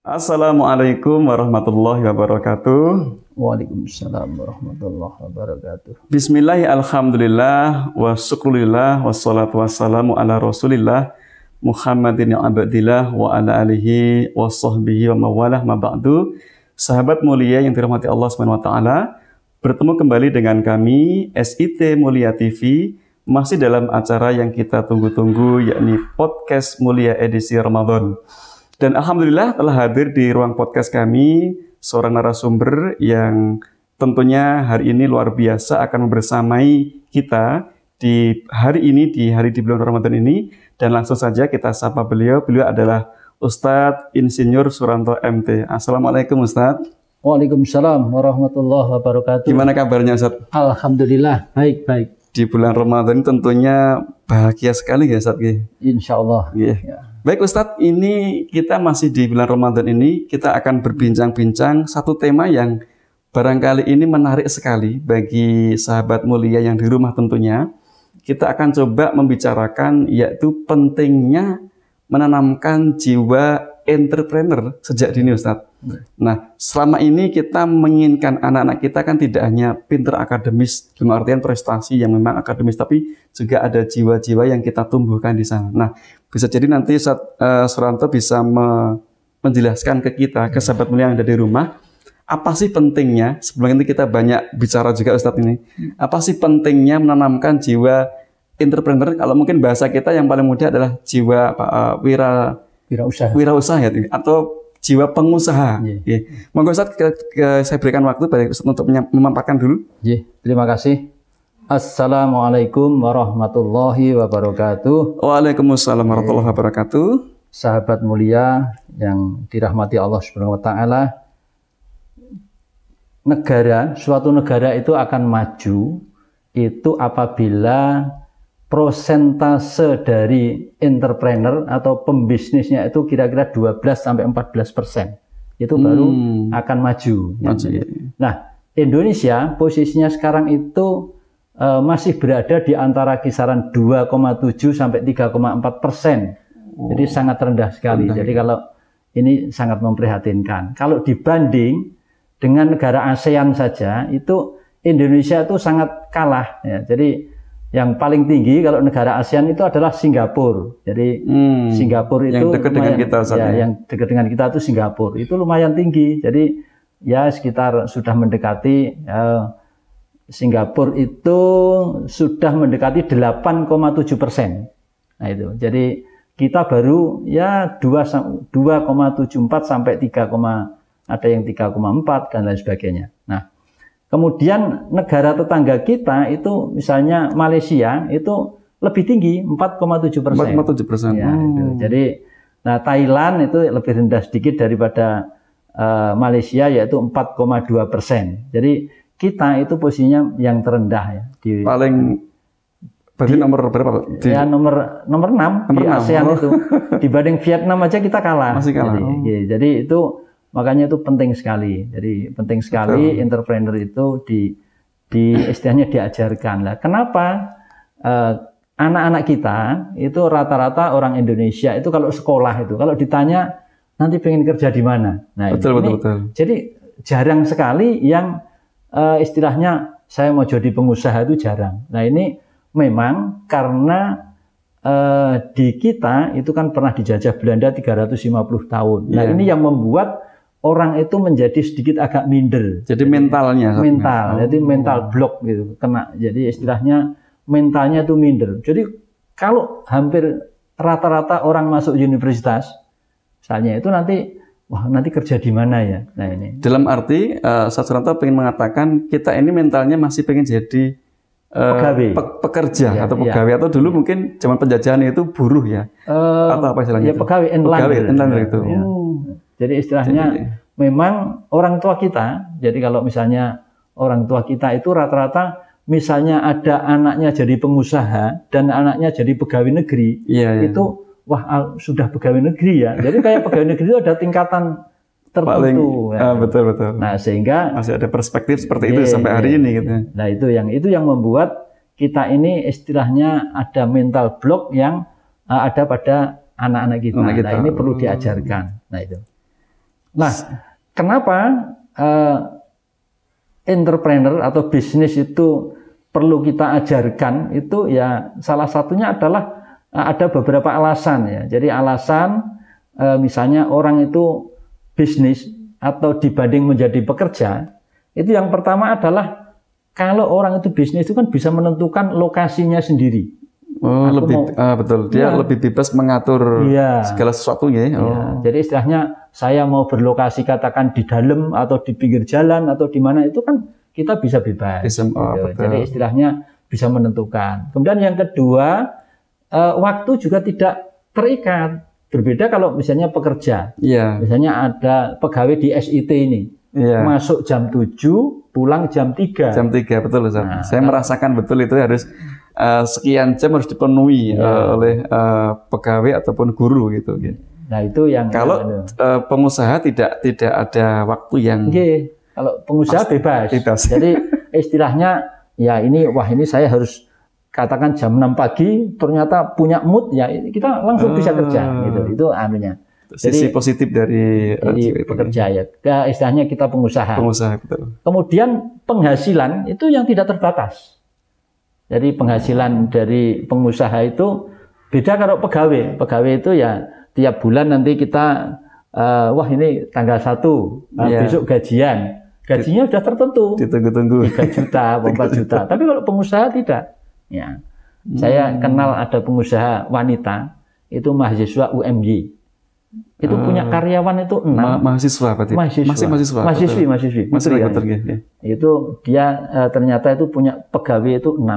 Assalamualaikum warahmatullahi wabarakatuh. Waalaikumsalam warahmatullahi wabarakatuh. Bismillah, alhamdulillah, wa syukurillah, wassalatu wassalamu ala rasulillah Muhammadin abdillah wa ala alihi wa sahbihi wa mawalah ma ba'du. Sahabat mulia yang dirahmati Allah SWT, bertemu kembali dengan kami SIT Mulia TV, masih dalam acara yang kita tunggu-tunggu, yakni Podcast Mulia edisi Ramadan. Dan alhamdulillah telah hadir di ruang podcast kami seorang narasumber yang tentunya hari ini luar biasa akan bersamai kita di hari ini, di bulan Ramadan ini. Dan langsung saja kita sapa beliau. Beliau adalah Ustadz Insinyur Suranto MT. Assalamualaikum Ustadz. Waalaikumsalam warahmatullahi wabarakatuh. Gimana kabarnya Ustadz? Alhamdulillah, baik-baik. Di bulan Ramadan tentunya bahagia sekali ya Ustadz. Insya Allah. Yeah. Ya. Baik Ustadz, ini kita masih di bulan Ramadan ini, kita akan berbincang-bincang satu tema yang barangkali ini menarik sekali bagi sahabat mulia yang di rumah tentunya. Kita akan coba membicarakan yaitu pentingnya menanamkan jiwa entrepreneur sejak dini Ustadz. Nah, selama ini kita menginginkan anak-anak kita kan tidak hanya pinter akademis, dalam artian prestasi yang memang akademis, tapi juga ada jiwa-jiwa yang kita tumbuhkan di sana. Nah, bisa jadi nanti Suranto bisa menjelaskan ke kita, ke sahabat mulia yang ada di rumah, apa sih pentingnya, sebelum itu kita banyak bicara juga Ustadz ini, apa sih pentingnya menanamkan jiwa entrepreneur, kalau mungkin bahasa kita yang paling mudah adalah jiwa wirausaha ya, atau jiwa pengusaha. Yeah. Monggo Ustaz, saya berikan waktu bagi Ustaz untuk memaparkan dulu. Terima kasih. Assalamualaikum warahmatullahi wabarakatuh. Waalaikumsalam warahmatullahi wabarakatuh. Sahabat mulia yang dirahmati Allah Subhanahu wa taala. Suatu negara itu akan maju itu apabila prosentase dari entrepreneur atau pembisnisnya itu kira-kira 12-14%. Itu baru akan maju. Nah, Indonesia posisinya sekarang itu masih berada di antara kisaran 2,7 sampai 3,4%. Jadi sangat rendah sekali. Jadi kalau ini sangat memprihatinkan. Kalau dibanding dengan negara ASEAN saja, itu Indonesia itu sangat kalah. Ya. Jadi yang paling tinggi kalau negara ASEAN itu adalah Singapura. Jadi Singapura itu yang dekat dengan kita, yang dekat dengan kita itu Singapura. Itu lumayan tinggi. Jadi ya sekitar sudah mendekati Singapura itu sudah mendekati 8,7%. Nah itu. Jadi kita baru ya 2,74 sampai 3, ada yang 3,4 dan lain sebagainya. Nah, kemudian negara tetangga kita itu misalnya Malaysia itu lebih tinggi 4,7%. 4,7%. Ya, jadi, nah Thailand itu lebih rendah sedikit daripada Malaysia yaitu 4,2%. Jadi kita itu posisinya yang terendah ya. Berarti nomor berapa Pak? Ya nomor 6 di ASEAN itu. Dibanding Vietnam aja kita kalah. Masih kalah. Jadi itu makanya itu penting sekali. Jadi penting sekali entrepreneur itu istilahnya diajarkan lah. Kenapa anak-anak kita itu rata-rata orang Indonesia itu kalau sekolah itu kalau ditanya nanti pengen kerja di mana? Nah, betul. Jadi jarang sekali yang istilahnya saya mau jadi pengusaha itu jarang. Nah, ini memang karena di kita itu kan pernah dijajah Belanda 350 tahun. Nah, ini yang membuat orang itu menjadi sedikit agak minder. Jadi mentalnya. Jadi mental block gitu. Jadi istilahnya mentalnya itu minder. Jadi kalau hampir rata-rata orang masuk universitas, misalnya itu nanti kerja di mana ya? Nah ini. Dalam arti, Ustaz Suranto ingin mengatakan kita ini mentalnya masih pengen jadi pekerja atau pegawai atau dulu mungkin zaman penjajahan itu buruh ya, atau apa istilahnya? Ya pegawai inlander itu. Ya. Jadi istilahnya memang orang tua kita. Jadi kalau misalnya orang tua kita itu rata-rata misalnya ada anaknya jadi pengusaha dan anaknya jadi pegawai negeri, itu wah sudah pegawai negeri ya. Jadi kayak pegawai negeri itu ada tingkatan tertentu. Betul. Nah sehingga masih ada perspektif seperti itu sampai hari ini gitu. Nah itu yang membuat kita ini istilahnya ada mental block yang ada pada anak-anak kita. Nah ini perlu diajarkan. Nah itu. Nah, kenapa entrepreneur atau bisnis itu perlu kita ajarkan? Itu ya salah satunya adalah ada beberapa alasan ya. Jadi alasan misalnya orang itu bisnis atau dibanding menjadi pekerja, itu yang pertama adalah kalau orang itu bisnis itu kan bisa menentukan lokasinya sendiri. Oh, betul. Dia lebih bebas mengatur segala sesuatunya. Jadi istilahnya saya mau berlokasi katakan di dalam atau di pinggir jalan atau di mana itu kan kita bisa bebas. Gitu. Jadi istilahnya bisa menentukan. Kemudian yang kedua, waktu juga tidak terikat. Berbeda kalau misalnya pekerja. Misalnya ada pegawai di SIT ini. Masuk jam 7, pulang jam 3. Jam 3, betul Ustaz. Nah, saya merasakan betul itu harus sekian jam harus dipenuhi oleh pegawai ataupun guru gitu. Nah, itu yang kalau pengusaha tidak ada waktu yang kalau pengusaha bebas. Jadi istilahnya ya ini saya harus katakan jam 6 pagi ternyata punya mood ya kita langsung bisa kerja gitu. Itu anunya. Sisi positif dari pekerja ya. Istilahnya kita pengusaha. Betul. Kemudian penghasilan itu yang tidak terbatas. Jadi penghasilan dari pengusaha itu beda kalau pegawai. Pegawai itu ya tiap bulan nanti kita ini tanggal 1 besok gajian. Gajinya sudah tertentu. Ditunggu-tunggu. 3 juta, 4 juta. Tapi kalau pengusaha tidak. Ya. Saya kenal ada pengusaha wanita itu mahasiswa UMY. Itu punya karyawan itu 6. Mahasiswa berarti. Mahasiswi. Itu dia ternyata itu punya pegawai itu 6.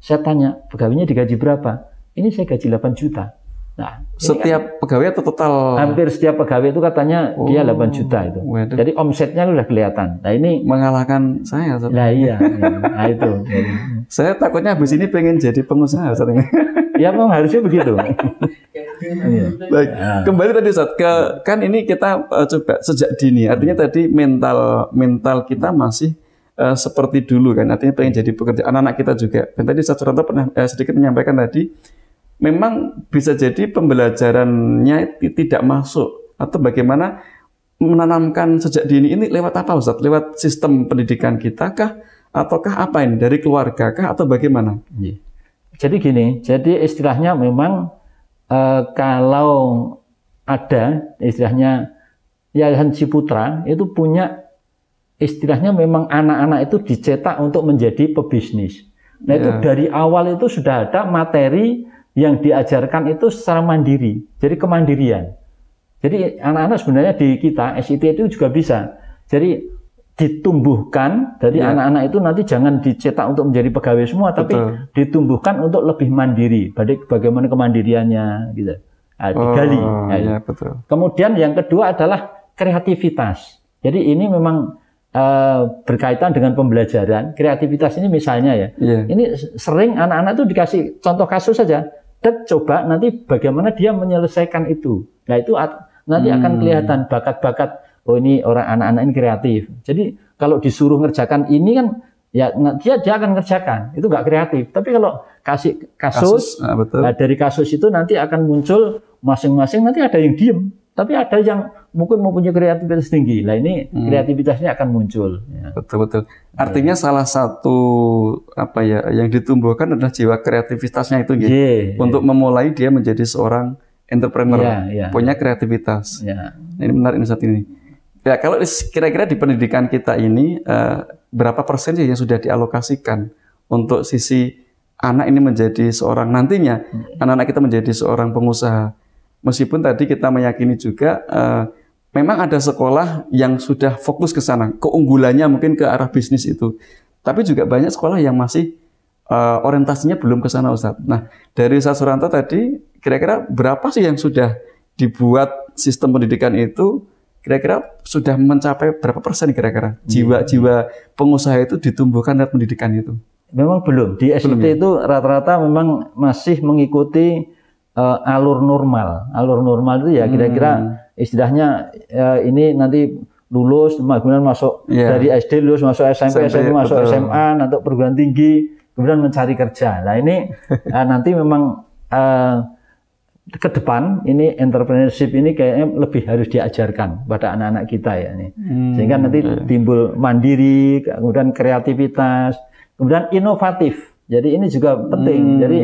Saya tanya, pegawainya digaji berapa? Ini saya gaji 8 juta. Nah, setiap pegawai atau total? Hampir setiap pegawai itu katanya dia 8 juta itu. Waduh. Jadi omsetnya sudah kelihatan. Nah, ini mengalahkan saya. Nah, iya. Nah, itu. Saya takutnya habis ini pengen jadi pengusaha katanya. Ya memang harusnya begitu. Baik, kembali tadi Ustaz, kan ini kita coba sejak dini. Artinya tadi mental kita masih seperti dulu kan. Artinya pengen jadi pekerja. Anak-anak kita juga. Dan tadi Ustaz Suranto pernah sedikit menyampaikan tadi, memang bisa jadi pembelajarannya tidak masuk atau bagaimana menanamkan sejak dini ini lewat apa Ustaz? Lewat sistem pendidikan kita kah? Ataukah apa ini? Dari keluarga kah? Atau bagaimana? Jadi gini, jadi istilahnya memang kalau ada istilahnya Yayasan Ciputra itu punya istilahnya memang anak-anak itu dicetak untuk menjadi pebisnis. Nah itu dari awal itu sudah ada materi yang diajarkan itu secara mandiri, jadi kemandirian. Jadi anak-anak sebenarnya di kita SIT itu juga bisa. Jadi ditumbuhkan dari anak-anak itu nanti jangan dicetak untuk menjadi pegawai semua, tapi ditumbuhkan untuk lebih mandiri. Bagaimana kemandiriannya, gitu. Digali. Betul. Kemudian yang kedua adalah kreativitas. Jadi ini memang berkaitan dengan pembelajaran. Kreativitas ini misalnya ini sering anak-anak itu dikasih contoh kasus saja. Dan coba nanti bagaimana dia menyelesaikan itu. Nah itu nanti akan kelihatan bakat-bakat. Oh ini orang anak-anak ini kreatif. Jadi kalau disuruh ngerjakan ini kan ya dia akan ngerjakan. Itu nggak kreatif. Tapi kalau kasih kasus dari kasus itu nanti akan muncul masing-masing nanti ada yang diem. Tapi ada yang mungkin mempunyai kreativitas tinggi. Nah ini kreativitasnya akan muncul. Betul. Artinya salah satu yang ditumbuhkan adalah jiwa kreativitasnya itu untuk memulai dia menjadi seorang entrepreneur, punya kreativitas. Nah, ini menarik saat ini. Ya kalau kira-kira di pendidikan kita ini berapa persen yang sudah dialokasikan untuk sisi anak ini menjadi seorang nantinya anak-anak kita menjadi seorang pengusaha. Meskipun tadi kita meyakini juga memang ada sekolah yang sudah fokus ke sana, keunggulannya mungkin ke arah bisnis itu. Tapi juga banyak sekolah yang masih orientasinya belum ke sana, Ustaz. Nah, dari Ustaz Suranto tadi, kira-kira berapa sih yang sudah dibuat sistem pendidikan itu? Kira-kira sudah mencapai berapa persen kira-kira jiwa-jiwa pengusaha itu ditumbuhkan dari pendidikan itu? Memang belum. Di SIT itu rata-rata memang masih mengikuti alur normal. Alur normal itu ya kira-kira istilahnya ini nanti lulus, kemudian masuk dari SD lulus masuk SMP masuk SMA, nanti perguruan tinggi, kemudian mencari kerja. Nah ini nanti memang ke depan ini entrepreneurship ini kayaknya lebih harus diajarkan pada anak-anak kita ya ini. Sehingga nanti timbul mandiri, kemudian kreativitas, kemudian inovatif. Jadi ini juga penting. Jadi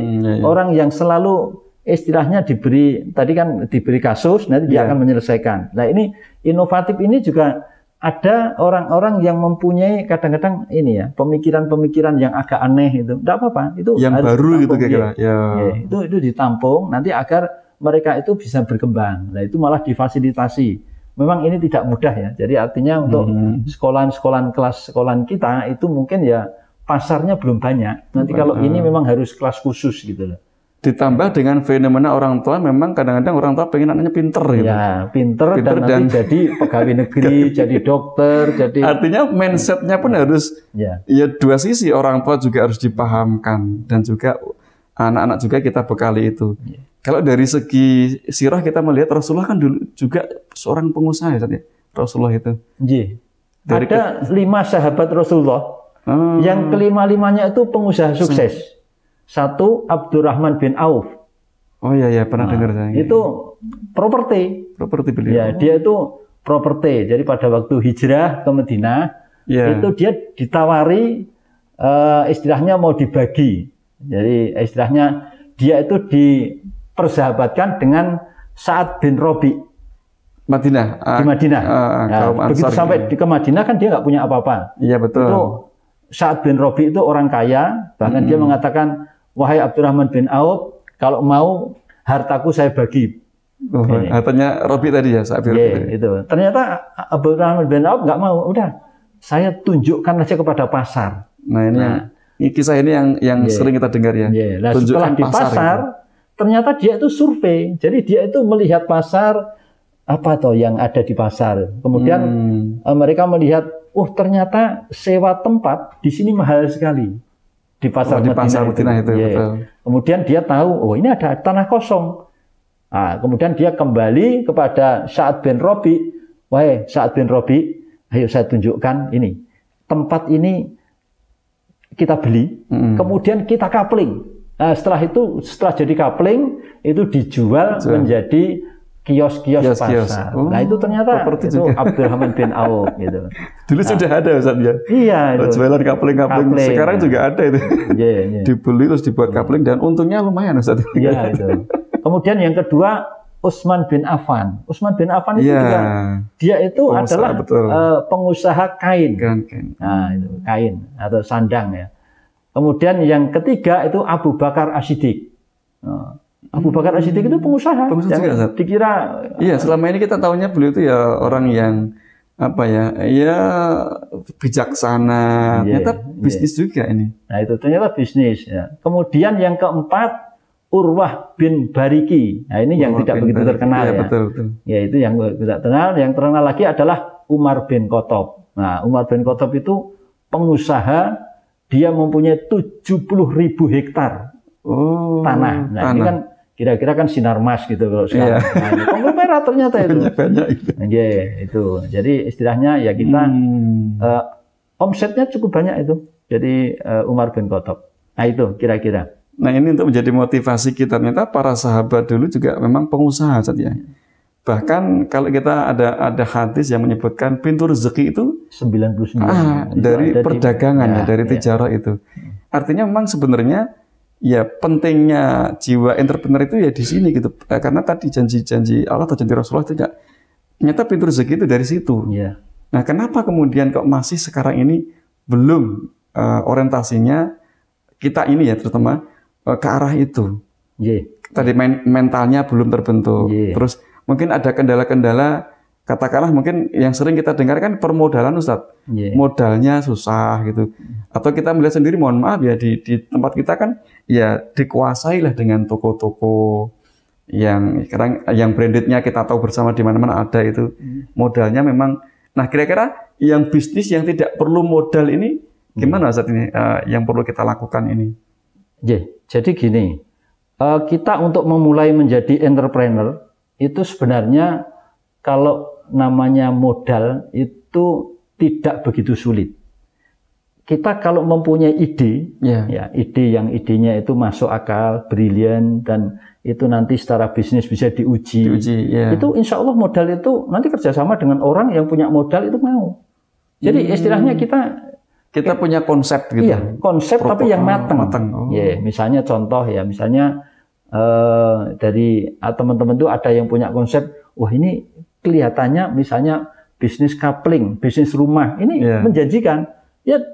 orang yang selalu istilahnya diberi, tadi kan diberi kasus, nanti dia akan menyelesaikan. Nah ini inovatif ini juga ada orang-orang yang mempunyai kadang-kadang ini ya pemikiran-pemikiran yang agak aneh itu, tidak apa-apa. Itu yang harus baru gitu ditampung, kira-kira. Itu ditampung nanti agar mereka itu bisa berkembang. Nah itu malah difasilitasi. Memang ini tidak mudah ya. Jadi artinya untuk sekolahan-sekolahan kelas sekolahan kita itu mungkin ya pasarnya belum banyak. Nanti kalau ini memang harus kelas khusus gitu loh. Ditambah dengan fenomena orang tua, memang kadang-kadang orang tua pengen anaknya pinter gitu. Ya, pinter dan nanti jadi pegawai negeri, jadi dokter, jadi. Artinya mindsetnya pun harus ya dua sisi, orang tua juga harus dipahamkan dan juga anak-anak juga kita bekali itu. Kalau dari segi sirah kita melihat Rasulullah kan dulu juga seorang pengusaha ya, Rasulullah itu. Ada 5 sahabat Rasulullah yang kelima-limanya itu pengusaha sukses. Satu Abdurrahman bin Auf. Oh iya pernah dengar saya. Itu properti beliau. Ya, dia itu properti. Jadi pada waktu hijrah ke Madinah, itu dia ditawari istilahnya mau dibagi. Jadi istilahnya dia itu dipersahabatkan dengan Sa'ad bin Robi. Madinah. Di Madinah. Begitu sampai ke Madinah kan dia nggak punya apa-apa. Iya betul. Itu Sa'ad bin Robi itu orang kaya, bahkan dia mengatakan, wahai Abdurrahman bin Auf, kalau mau hartaku saya bagi. Hartanya Robi tadi ya, Sa'ad bin Robi. Itu. Ternyata Abdurrahman bin Auf nggak mau, udah saya tunjukkan aja kepada pasar. Nah ini kisah ini yang sering kita dengar ya. Nah, setelah di pasar ternyata dia itu survei, jadi dia itu melihat pasar apa toh yang ada di pasar. Kemudian mereka melihat, ternyata sewa tempat di sini mahal sekali. Di pasar Madinah itu. Betul. Kemudian dia tahu, ini ada tanah kosong. Nah, kemudian dia kembali kepada Sa'ad bin Robi. Wahai Sa'ad bin Robi, ayo saya tunjukkan ini. Tempat ini kita beli, kemudian kita coupling. Nah, setelah jadi coupling, itu dijual menjadi kios-kios pasar. Nah itu ternyata itu Abdurrahman bin Auf gitu. Dulu sudah ada Ustaz ya. Iya itu. Jualan kapling. Sekarang juga ada itu. Dibeli terus dibuat kapling dan untungnya lumayan Ustaz. Iya itu. Kemudian yang kedua Utsman bin Affan. Utsman bin Affan itu juga dia itu adalah pengusaha kain. Nah itu kain atau sandang ya. Kemudian yang ketiga itu Abu Bakar As-Siddiq. Abu Bakar As-Siddiq itu pengusaha juga, dikira selama ini kita tahunya beliau itu ya orang yang bijaksana, ternyata bisnis juga ini. Nah itu ternyata bisnis ya. Kemudian yang keempat Urwah bin Bariki. Nah ini yang tidak begitu terkenal ya. Betul. Ya itu yang tidak terkenal. Yang terkenal lagi adalah Umar bin Khattab. Nah Umar bin Khattab itu pengusaha, dia mempunyai 70.000 hektar tanah. Nah ini kan kira-kira kan sinar mas gitu kalau sekarang. Nah, konglomerat ternyata itu. Banyak itu. Itu. Jadi istilahnya ya kita omsetnya cukup banyak itu. Jadi Umar bin Khattab. Nah itu kira-kira. Nah ini untuk menjadi motivasi kita. Ternyata para sahabat dulu juga memang pengusaha saja. Bahkan kalau kita ada hadis yang menyebutkan pintu rezeki itu 99. Dari perdagangan dari tijarah itu. Artinya memang sebenarnya ya pentingnya jiwa entrepreneur itu ya di sini gitu. Karena tadi janji Allah atau janji Rasulullah itu ternyata pintu rezeki itu dari situ. Nah, kenapa kemudian kok masih sekarang ini belum orientasinya kita ini ya terutama ke arah itu. Tadi mentalnya belum terbentuk. Terus mungkin ada kendala-kendala, katakanlah mungkin yang sering kita dengar kan permodalan Ustadz. Modalnya susah gitu. Atau kita melihat sendiri, mohon maaf ya, di tempat kita kan ya dikuasai lah dengan toko-toko yang sekarang yang brandednya kita tahu bersama di mana-mana ada itu. Modalnya memang. Nah kira-kira yang bisnis yang tidak perlu modal ini gimana saat ini yang perlu kita lakukan ini? Jadi gini, kita untuk memulai menjadi entrepreneur itu sebenarnya kalau namanya modal itu tidak begitu sulit. kita kalau mempunyai ide, ya ide yang idenya itu masuk akal, brilian, dan itu nanti secara bisnis bisa diuji itu insya Allah modal itu nanti kerjasama dengan orang yang punya modal itu mau. Jadi istilahnya kita punya konsep gitu. Iya, konsep tapi yang matang. Ya, misalnya contoh ya, misalnya dari teman-teman itu ada yang punya konsep, wah ini kelihatannya misalnya bisnis coupling, bisnis rumah, ini menjanjikan. Ya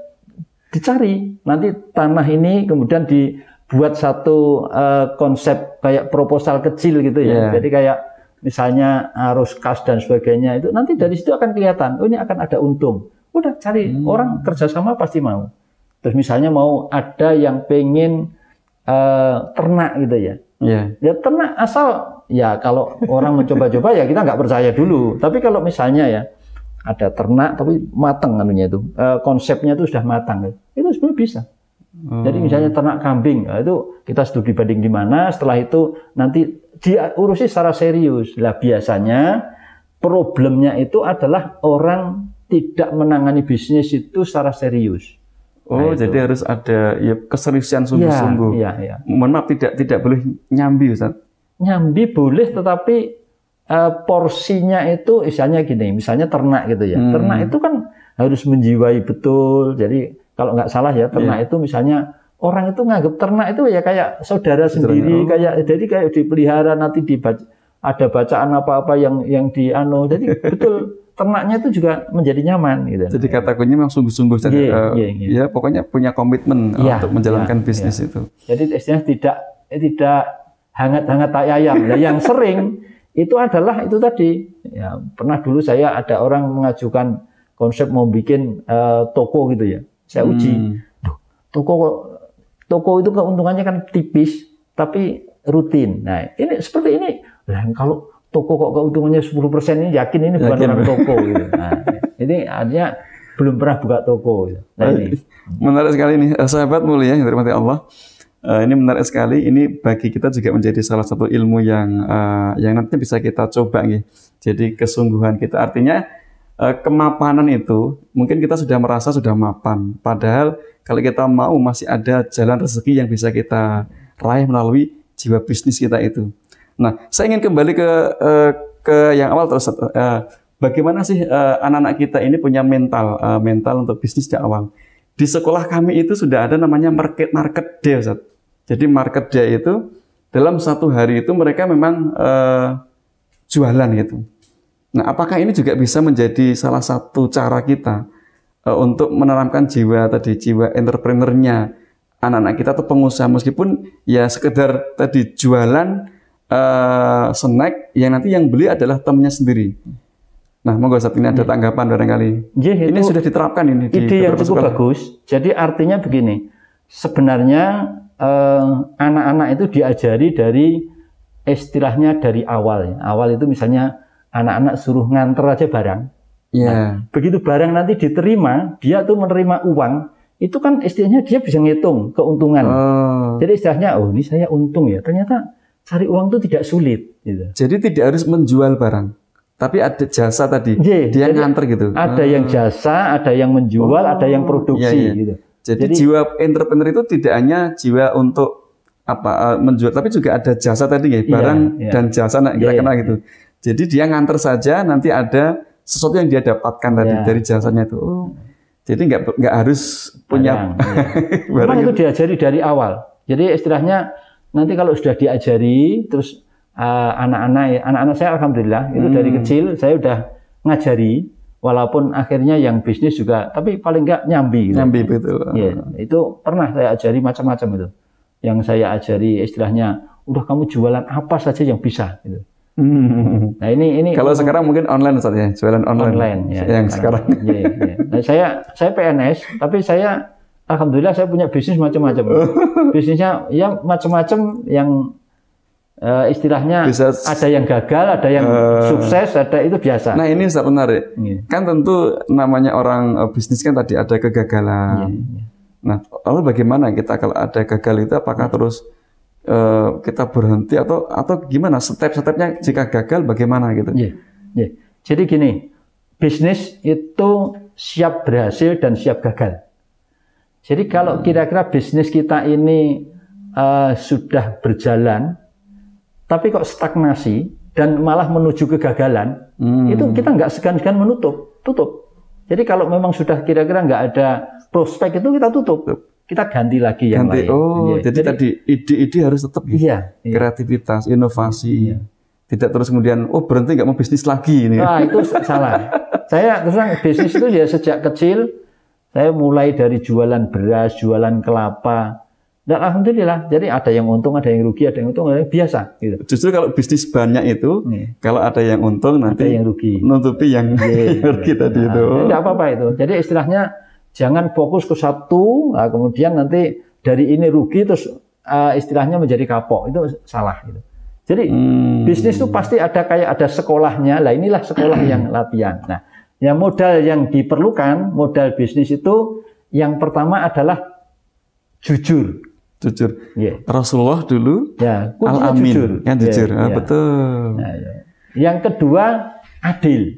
dicari nanti tanah ini kemudian dibuat satu konsep kayak proposal kecil gitu ya. Jadi kayak misalnya arus kas dan sebagainya itu nanti dari situ akan kelihatan, oh ini akan ada untung. Udah cari orang kerjasama pasti mau. Terus misalnya mau ada yang pengen ternak gitu ya. Ya ternak asal ya kalau orang mencoba-coba ya kita nggak percaya dulu. Tapi kalau misalnya ya ada ternak tapi matang anunya itu, konsepnya itu sudah matang, itu sebenarnya bisa. Jadi misalnya ternak kambing, itu kita studi banding di mana, setelah itu nanti diurusi secara serius. Lah biasanya problemnya itu adalah orang tidak menangani bisnis itu secara serius. Oh, jadi harus ada ya keseriusan sungguh-sungguh. Mohon maaf, tidak boleh nyambi, Ustaz. Nyambi boleh, tetapi porsinya itu misalnya gini, misalnya ternak gitu ya. Ternak itu kan harus menjiwai betul. Jadi kalau nggak salah ya ternak itu misalnya orang itu nganggap ternak itu ya kayak saudara sendiri, kayak dipelihara nanti ada bacaan apa-apa yang jadi betul ternaknya itu juga menjadi nyaman gitu. Jadi kata kuncinya memang sungguh-sungguh ya pokoknya punya komitmen untuk menjalankan bisnis itu. Jadi istilahnya tidak hangat-hangat tak ayam. Nah, yang sering itu adalah itu tadi ya, pernah dulu saya ada orang mengajukan konsep mau bikin toko gitu ya, saya uji. Toko itu keuntungannya kan tipis tapi rutin. Nah ini seperti ini, nah, kalau toko kok keuntungannya 10% ini yakin ini bukan orang toko gitu. Nah, ini artinya belum pernah buka toko gitu. Nah, ini menarik sekali nih sahabat mulia yang dirahmati Allah. Ini menarik sekali. Ini bagi kita juga menjadi salah satu ilmu yang nanti bisa kita coba nih. Jadi kesungguhan kita, artinya kemapanan itu mungkin kita sudah merasa sudah mapan. Padahal kalau kita mau masih ada jalan rezeki yang bisa kita raih melalui jiwa bisnis kita itu. Nah, saya ingin kembali ke yang awal terus. Bagaimana sih anak-anak kita ini punya mental untuk bisnis di awal? Di sekolah kami itu sudah ada namanya market day, Ustaz. Jadi market day itu dalam satu hari itu mereka memang jualan gitu. Nah, apakah ini juga bisa menjadi salah satu cara kita untuk menanamkan jiwa entrepreneurnya anak-anak kita atau pengusaha, meskipun ya sekedar tadi jualan snack yang nanti yang beli adalah temannya sendiri. Nah, monggo saat ini ada tanggapan barangkali. Ini sudah diterapkan ini di ide yang cukup bagus. Jadi artinya begini, sebenarnya anak-anak itu diajari dari istilahnya dari awal. Awal itu misalnya anak-anak suruh nganter aja barang. Nah, begitu barang nanti diterima, dia tuh menerima uang, itu kan istilahnya dia bisa ngitung keuntungan. Jadi istilahnya, oh ini saya untung ya. Ternyata cari uang itu tidak sulit. Gitu. Jadi tidak harus menjual barang, tapi ada jasa tadi. Dia nganter gitu. Ada yang jasa, ada yang menjual, ada yang produksi. Gitu. Jadi jiwa entrepreneur itu tidak hanya jiwa untuk menjual, tapi juga ada jasa tadi ya, barang dan jasa kita kenal gitu. Jadi dia nganter saja, nanti ada sesuatu yang dia dapatkan tadi dari jasanya itu. Jadi nggak harus punya barang. Itu diajari dari awal. Jadi istilahnya nanti kalau sudah diajari, terus anak-anak saya alhamdulillah itu dari kecil saya udah ngajari, walaupun akhirnya yang bisnis juga, tapi paling nggak nyambi. Gitu. Nyambi betul. Ya, itu pernah saya ajari macam-macam itu. Yang saya ajari istilahnya, udah kamu jualan apa saja yang bisa. Gitu. Nah ini kalau sekarang mungkin online saja, jualan online ya, yang sekarang. Nah, saya PNS, tapi saya alhamdulillah saya punya bisnis macam-macam. Bisnisnya ya macam-macam yang istilahnya bisa, ada yang gagal, ada yang sukses, ada itu biasa. Nah ini sangat menarik. Kan tentu namanya orang bisnis kan tadi ada kegagalan. Nah lalu bagaimana kita kalau ada gagal itu apakah terus kita berhenti atau gimana step-stepnya jika gagal bagaimana gitu? Jadi gini, bisnis itu siap berhasil dan siap gagal. Jadi kalau kira-kira bisnis kita ini sudah berjalan, tapi kok stagnasi dan malah menuju kegagalan, itu kita nggak segan-segan tutup. Jadi kalau memang sudah kira-kira nggak ada prospek itu kita tutup. Kita ganti lagi yang lain. Oh, jadi tadi ide-ide harus tetap iya. Kreativitas, inovasi. Iya. Tidak terus kemudian berhenti nggak mau bisnis lagi ini. Nah, itu salah. Saya terus terang bisnis itu ya sejak kecil saya mulai dari jualan beras, jualan kelapa. Dan alhamdulillah, jadi ada yang untung, ada yang rugi, ada yang untung, ada yang biasa gitu. Justru kalau bisnis banyak itu, kalau ada yang untung nanti ada yang rugi. Nutupi yang rugi tadi itu. Tidak apa-apa itu. Jadi istilahnya jangan fokus ke satu, kemudian nanti dari ini rugi terus istilahnya menjadi kapok, itu salah gitu. Jadi bisnis itu pasti ada kayak ada sekolahnya, lah inilah sekolah yang latihan. Nah, yang modal yang diperlukan, modal bisnis itu yang pertama adalah jujur. Yeah. Rasulullah dulu Al-Amin, jujur. Yang jujur, betul. Nah, Yang kedua adil.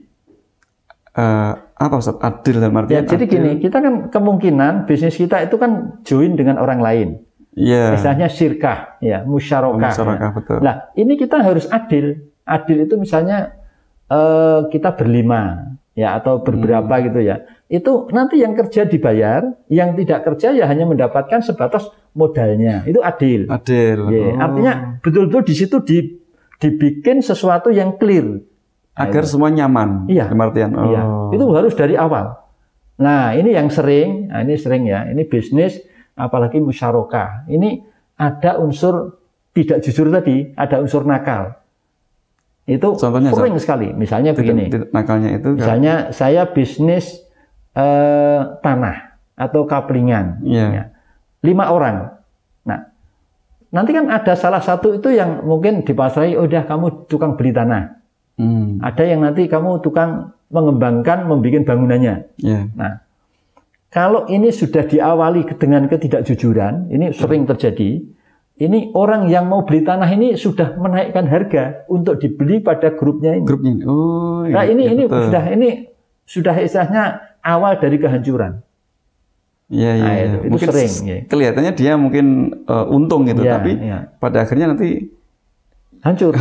Apa Ustaz? Adil dalam artian jadi gini, kita kan kemungkinan bisnis kita itu kan join dengan orang lain. Istilahnya syirkah, musyarakah. Betul. Nah, ini kita harus adil. Adil itu misalnya kita berlima, atau berberapa gitu ya. Itu nanti yang kerja dibayar, yang tidak kerja ya hanya mendapatkan sebatas modalnya. Itu adil. Artinya betul-betul di situ dibikin sesuatu yang clear. Agar semua nyaman. Itu harus dari awal. Nah, ini yang sering, ini bisnis, apalagi musyarakah. Ini ada unsur tidak jujur tadi, ada unsur nakal. Itu contohnya sering sekali. Misalnya begini. Nakalnya itu. Misalnya saya bisnis tanah atau kaplingan. 5 orang. Nah, nanti kan ada salah satu itu yang mungkin dipasrai, udah kamu tukang beli tanah. Ada yang nanti kamu tukang mengembangkan, membuat bangunannya. Nah, kalau ini sudah diawali dengan ketidakjujuran, ini sering terjadi. Ini orang yang mau beli tanah ini sudah menaikkan harga untuk dibeli pada grupnya ini. Nah, ini sudah istilahnya awal dari kehancuran. Itu mungkin sering. Kelihatannya dia mungkin untung gitu, tapi pada akhirnya nanti hancur.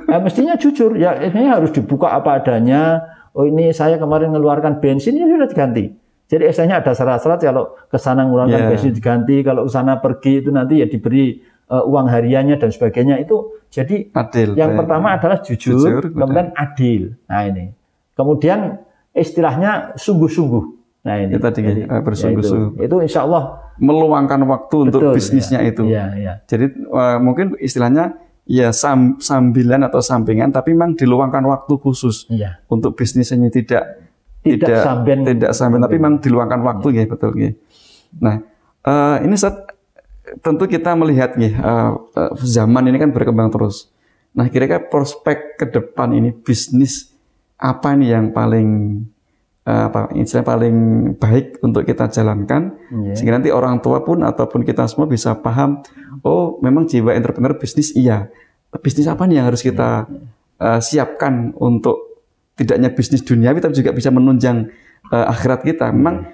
Mestinya jujur, ini harus dibuka apa adanya. Oh, ini saya kemarin mengeluarkan bensin, ini sudah diganti. Jadi istilahnya ada syarat-syarat, kalau ke sana mengeluarkan bensin diganti, kalau ke sana pergi itu nanti ya diberi uang hariannya dan sebagainya. Itu jadi adil. Yang pertama adalah jujur, kemudian adil. Nah, ini. Kemudian istilahnya sungguh-sungguh. Nah, ini. Itu tadi bersungguh-sungguh. Itu insya Allah meluangkan waktu untuk bisnisnya itu. Jadi mungkin istilahnya sambilan atau sampingan, tapi memang diluangkan waktu khusus untuk bisnis ini tidak samben, tapi memang diluangkan waktu betul. Nah, ini tentu kita melihat zaman ini kan berkembang terus. Nah, kira-kira prospek ke depan ini bisnis apa nih yang paling paling baik untuk kita jalankan sehingga nanti orang tua pun ataupun kita semua bisa paham, oh memang jiwa entrepreneur bisnis bisnis apa nih yang harus kita siapkan untuk tidak hanya bisnis duniawi tapi juga bisa menunjang akhirat kita. Memang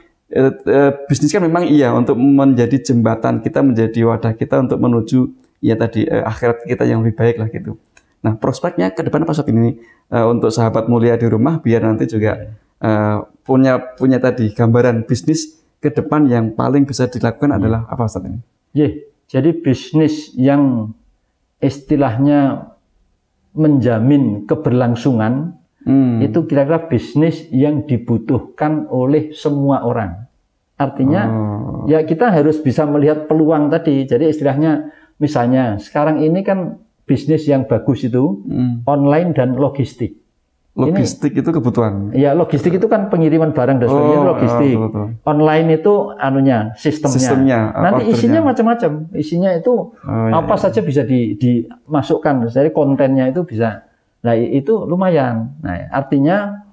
bisnis kan memang untuk menjadi jembatan kita, menjadi wadah kita untuk menuju akhirat kita yang lebih baik lah gitu. Nah, prospeknya ke depan apa Sob ini untuk sahabat mulia di rumah biar nanti juga punya tadi gambaran bisnis ke depan yang paling bisa dilakukan adalah apa Ustaz ini? Jadi bisnis yang istilahnya menjamin keberlangsungan itu kira-kira bisnis yang dibutuhkan oleh semua orang. Artinya kita harus bisa melihat peluang tadi. Jadi istilahnya misalnya sekarang ini kan bisnis yang bagus itu online dan logistik. Logistik itu kebutuhan. Logistik itu kan pengiriman barang dan sebagainya, logistik. Betul. Online itu sistemnya. Nanti isinya macam-macam. Isinya itu apa saja bisa dimasukkan. Jadi kontennya itu bisa. Nah, itu lumayan. Nah, artinya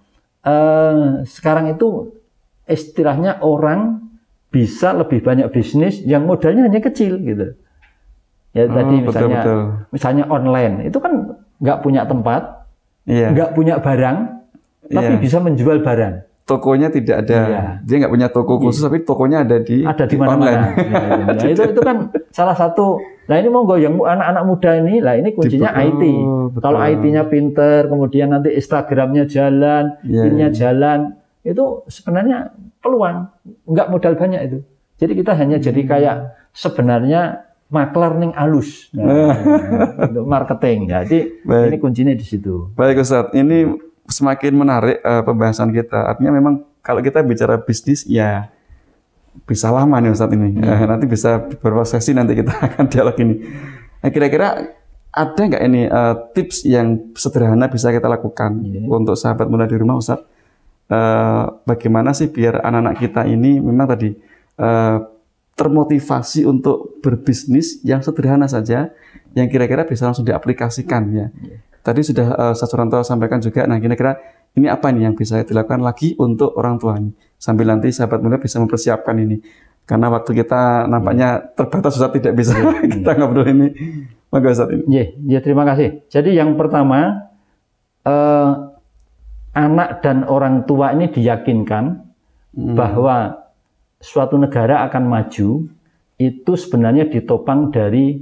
sekarang itu istilahnya orang bisa lebih banyak bisnis yang modalnya hanya kecil gitu. Tadi misalnya online itu kan nggak punya tempat. Nggak punya barang, tapi bisa menjual barang. tokonya tidak ada. Iya. Dia nggak punya toko khusus, tapi tokonya ada di mana-mana. online. Ya, itu kan salah satu. Nah ini monggo yang anak-anak muda ini, lah ini kuncinya IT. Kalau IT-nya pinter, kemudian nanti Instagramnya jalan, ininya jalan, itu sebenarnya peluang, nggak modal banyak itu. Jadi kita hanya jadi kayak sebenarnya maklar ning alus, untuk marketing. Jadi ini kuncinya di situ. Baik Ustadz, ini semakin menarik pembahasan kita. Artinya memang kalau kita bicara bisnis ya bisa lama nih Ustadz ini. Nanti bisa beberapa sesi nanti kita akan dialog ini. Nah, kira-kira ada nggak ini tips yang sederhana bisa kita lakukan untuk sahabat muda di rumah Ustadz? Bagaimana sih biar anak-anak kita ini memang tadi termotivasi untuk berbisnis yang sederhana saja, yang kira-kira bisa langsung diaplikasikan ya. Tadi sudah Ustadz Suranto sampaikan juga, nah kira-kira ini apa nih yang bisa dilakukan lagi untuk orang tua ini, sambil nanti sahabat muda bisa mempersiapkan ini, karena waktu kita nampaknya terbatas, Ustadz tidak bisa kita ngobrol ini. Maka Ustadz ini. Ya, terima kasih. Jadi yang pertama, anak dan orang tua ini diyakinkan bahwa suatu negara akan maju itu sebenarnya ditopang dari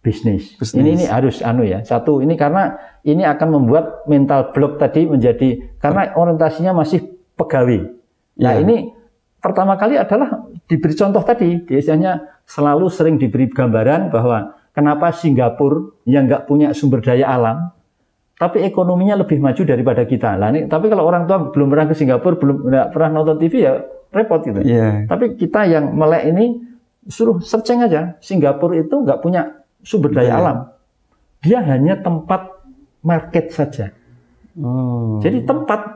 bisnis. Ini harus satu ini, karena ini akan membuat mental block tadi menjadi, karena orientasinya masih pegawai. Nah ini pertama kali adalah diberi contoh tadi, biasanya selalu sering diberi gambaran bahwa kenapa Singapura yang nggak punya sumber daya alam tapi ekonominya lebih maju daripada kita. Nah, ini, tapi kalau orang tua belum pernah ke Singapura, belum pernah nonton TV ya repot gitu. Tapi kita yang melek ini suruh searching aja, Singapura itu nggak punya sumber daya alam, dia hanya tempat market saja. Jadi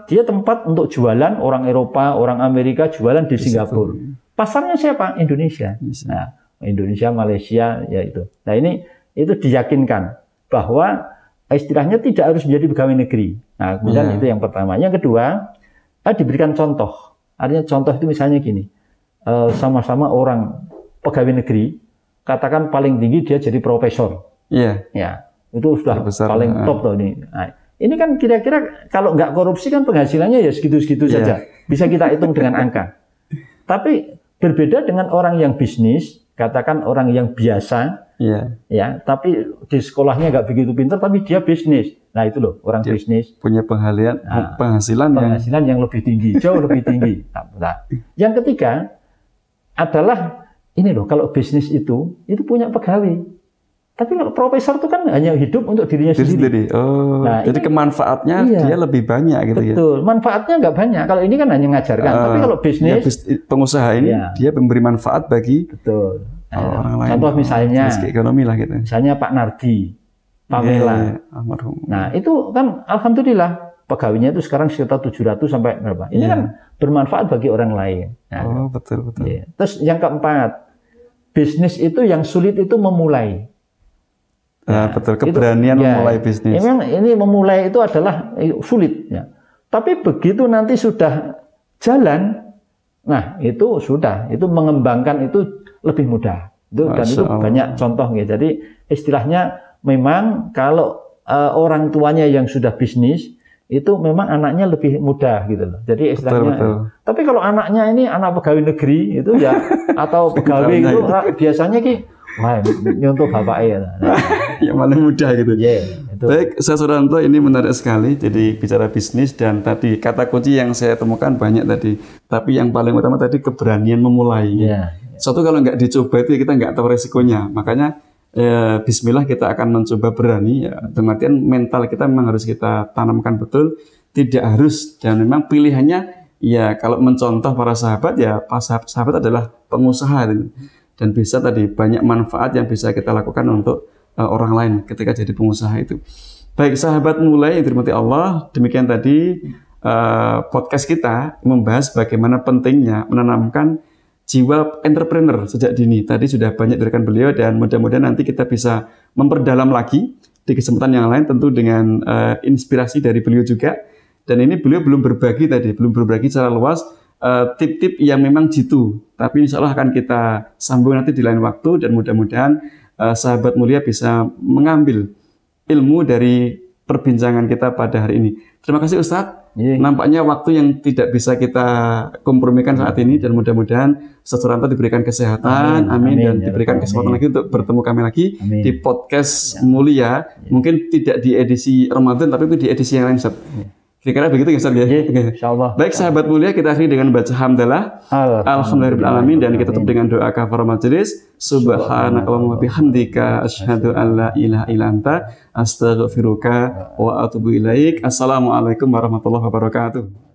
dia tempat untuk jualan, orang Eropa, orang Amerika jualan di Singapura. Pasarnya siapa? Indonesia. Nah, Indonesia, Malaysia, ya itu. Nah ini itu diyakinkan bahwa istilahnya tidak harus menjadi pegawai negeri. Nah kemudian itu yang pertama. Yang kedua, diberikan contoh. Artinya contoh itu misalnya gini, sama-sama orang pegawai negeri, katakan paling tinggi dia jadi profesor. Ya, itu sudah paling top loh ini. Nah, ini kan kira-kira kalau nggak korupsi kan penghasilannya ya segitu-segitu saja. Bisa kita hitung dengan angka. Tapi berbeda dengan orang yang bisnis, katakan orang yang biasa, tapi di sekolahnya nggak begitu pintar, tapi dia bisnis. Nah itu loh orang bisnis punya penghasilan yang lebih tinggi, jauh lebih tinggi. Nah, yang ketiga adalah ini loh, kalau bisnis itu punya pegawai. Tapi kalau profesor itu kan hanya hidup untuk dirinya sendiri. Nah, jadi kemanfaatnya dia lebih banyak gitu. Betul, manfaatnya nggak banyak. Kalau ini kan hanya mengajarkan. Tapi kalau bisnis, pengusaha ini dia memberi manfaat bagi orang lain. Contoh misalnya, ekonomi lah gitu. Misalnya Pak Nardi, Pamela. Nah itu kan alhamdulillah pegawainya itu sekarang sekitar 700 sampai berapa. Ini kan bermanfaat bagi orang lain. Nah, betul. Terus yang keempat, bisnis itu yang sulit itu memulai. Betul, keberanian memulai bisnis. Memang ini memulai itu adalah sulit. Tapi begitu nanti sudah jalan, nah itu sudah, itu mengembangkan itu lebih mudah. Dan itu banyak contoh. Jadi istilahnya memang kalau orang tuanya yang sudah bisnis, itu memang anaknya lebih mudah gitu loh. Jadi istilahnya. Betul. Tapi kalau anaknya ini anak pegawai negeri itu ya atau pegawai itu biasanya nyontoh bapaknya. Yang paling mudah gitu. Baik, Ustadz Suranto, ini menarik sekali. Jadi bicara bisnis dan tadi kata kunci yang saya temukan banyak tadi. Tapi yang paling utama tadi keberanian memulai. Suatu kalau nggak dicoba itu kita nggak tahu resikonya. Makanya Bismillah kita akan mencoba berani. Dengan artian mental kita memang harus kita tanamkan betul. Tidak harus, dan memang pilihannya ya kalau mencontoh para sahabat ya sahabat adalah pengusaha dan bisa tadi banyak manfaat yang bisa kita lakukan untuk orang lain ketika jadi pengusaha itu. Baik sahabat mulai yang dirahmati Allah, demikian tadi podcast kita membahas bagaimana pentingnya menanamkan jiwa entrepreneur sejak dini. Tadi sudah banyak diberikan beliau dan mudah-mudahan nanti kita bisa memperdalam lagi di kesempatan yang lain tentu dengan inspirasi dari beliau juga. Dan ini beliau belum berbagi secara luas tip-tip yang memang jitu. Tapi insya Allah akan kita sambung nanti di lain waktu dan mudah-mudahan sahabat mulia bisa mengambil ilmu dari perbincangan kita pada hari ini. Terima kasih Ustadz. Iya. Nampaknya waktu yang tidak bisa kita kompromikan saat ini, dan mudah-mudahan Ustadz Suranto diberikan kesehatan, amin, dan diberikan kesempatan lagi untuk bertemu kami lagi di podcast Mulia. Mungkin tidak di edisi Ramadan, tapi di edisi yang lain, Ustadz. Kira-kira begitu ya, Ustaz ya? Insyaallah. Baik sahabat mulia, kita akhiri dengan baca hamdalah. Alhamdulillahirabbil alamin, dan kita tutup dengan doa kafaratul majelis. Subhanakallahumma wa bihamdika asyhadu an la ilaha illa anta astaghfiruka wa atubu ilaik. Assalamualaikum warahmatullahi wabarakatuh.